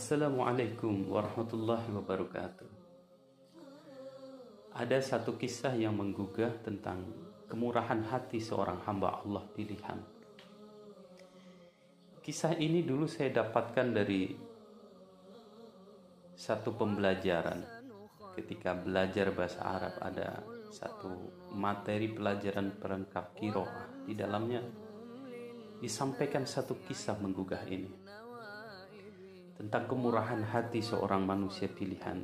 Assalamualaikum warahmatullahi wabarakatuh. Ada satu kisah yang menggugah tentang kemurahan hati seorang hamba Allah pilihan. Kisah ini dulu saya dapatkan dari satu pembelajaran. Ketika belajar bahasa Arab, ada satu materi pelajaran perangkap qiraah. Di dalamnya disampaikan satu kisah menggugah ini tentang kemurahan hati seorang manusia pilihan,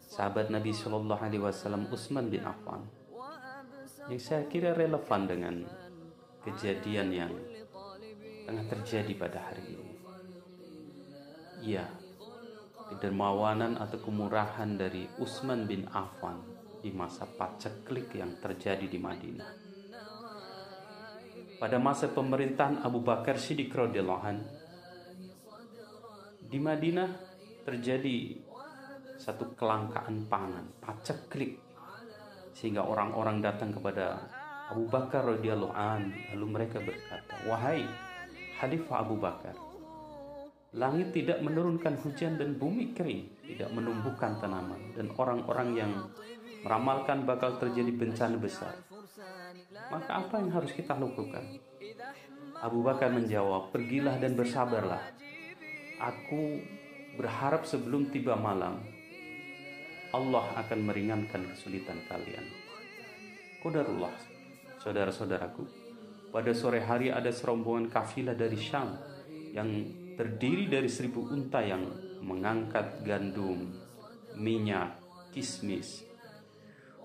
sahabat Nabi Shallallahu Alaihi Wasallam Utsman bin Affan, yang saya kira relevan dengan kejadian yang tengah terjadi pada hari ini. Ya, kedermawanan atau kemurahan dari Utsman bin Affan di masa paceklik yang terjadi di Madinah. Pada masa pemerintahan Abu Bakar Siddiq radhiyallahu anhu, di Madinah terjadi satu kelangkaan pangan, paceklik, sehingga orang-orang datang kepada Abu Bakar radhiyallahu anhu, lalu mereka berkata, "Wahai Khalifah Abu Bakar, langit tidak menurunkan hujan dan bumi kering, tidak menumbuhkan tanaman, dan orang-orang yang meramalkan bakal terjadi bencana besar. Maka apa yang harus kita lakukan?" Abu Bakar menjawab, "Pergilah dan bersabarlah. Aku berharap sebelum tiba malam, Allah akan meringankan kesulitan kalian." Qadarullah, saudara-saudaraku, pada sore hari ada serombongan kafilah dari Syam yang terdiri dari 1000 unta yang mengangkat gandum, minyak, kismis.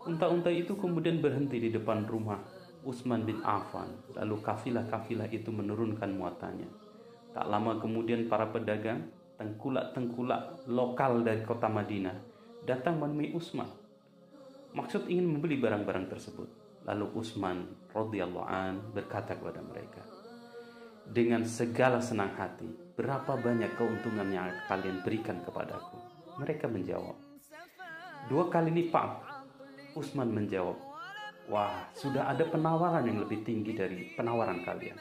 Unta-unta itu kemudian berhenti di depan rumah Utsman bin Affan. Lalu kafilah-kafilah itu menurunkan muatannya. Tak lama kemudian para pedagang, tengkulak-tengkulak lokal dari kota Madinah datang menemui Utsman. Maksud ingin membeli barang-barang tersebut. Lalu Utsman radhiyallahu an berkata kepada mereka, "Dengan segala senang hati, berapa banyak keuntungan yang kalian berikan kepadaku?" Mereka menjawab, "2 kali lipat." Utsman menjawab, "Wah, sudah ada penawaran yang lebih tinggi dari penawaran kalian."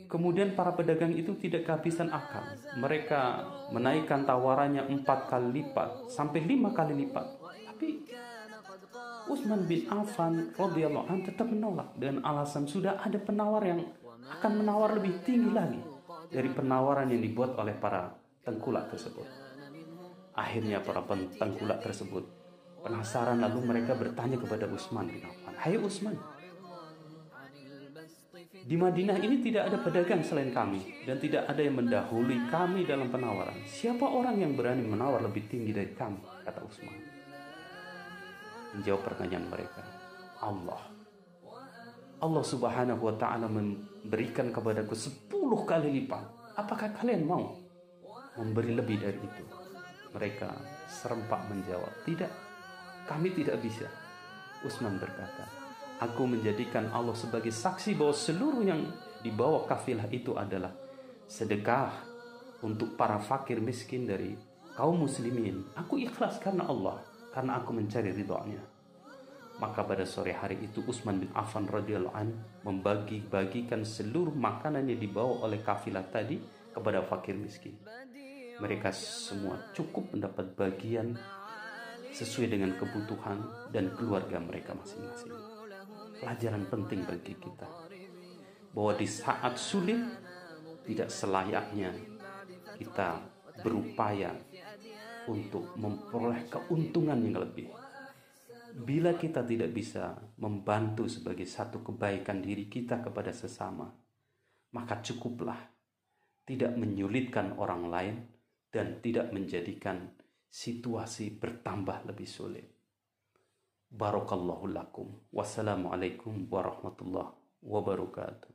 Kemudian para pedagang itu tidak kehabisan akal. Mereka menaikkan tawarannya 4 kali lipat sampai 5 kali lipat. Tapi Utsman bin Affan radhiyallahu anhu tetap menolak dengan alasan sudah ada penawar yang akan menawar lebih tinggi lagi dari penawaran yang dibuat oleh para tengkulak tersebut. Akhirnya para tengkulak tersebut penasaran, lalu mereka bertanya kepada Utsman bin Affan, "Hai Utsman, di Madinah ini tidak ada pedagang selain kami dan tidak ada yang mendahului kami dalam penawaran. Siapa orang yang berani menawar lebih tinggi dari kami?" kata Utsman. Menjawab pertanyaan mereka, Allah subhanahu wa ta'ala memberikan kepadaku 10 kali lipat. Apakah kalian mau memberi lebih dari itu? Mereka serempak menjawab, "Tidak, kami tidak bisa." Utsman berkata, "Aku menjadikan Allah sebagai saksi bahwa seluruh yang dibawa kafilah itu adalah sedekah untuk para fakir miskin dari kaum muslimin. Aku ikhlas karena Allah, karena aku mencari ridhonya." Maka pada sore hari itu Utsman bin Affan radhiyallahu an membagi-bagikan seluruh makanan yang dibawa oleh kafilah tadi kepada fakir miskin. Mereka semua cukup mendapat bagian sesuai dengan kebutuhan dan keluarga mereka masing-masing. Pelajaran penting bagi kita bahwa di saat sulit tidak selayaknya kita berupaya untuk memperoleh keuntungan yang lebih. Bila kita tidak bisa membantu sebagai satu kebaikan diri kita kepada sesama, maka cukuplah tidak menyulitkan orang lain dan tidak menjadikan situasi bertambah lebih sulit. Barakallahu lakum. Wassalamualaikum warahmatullahi wabarakatuh.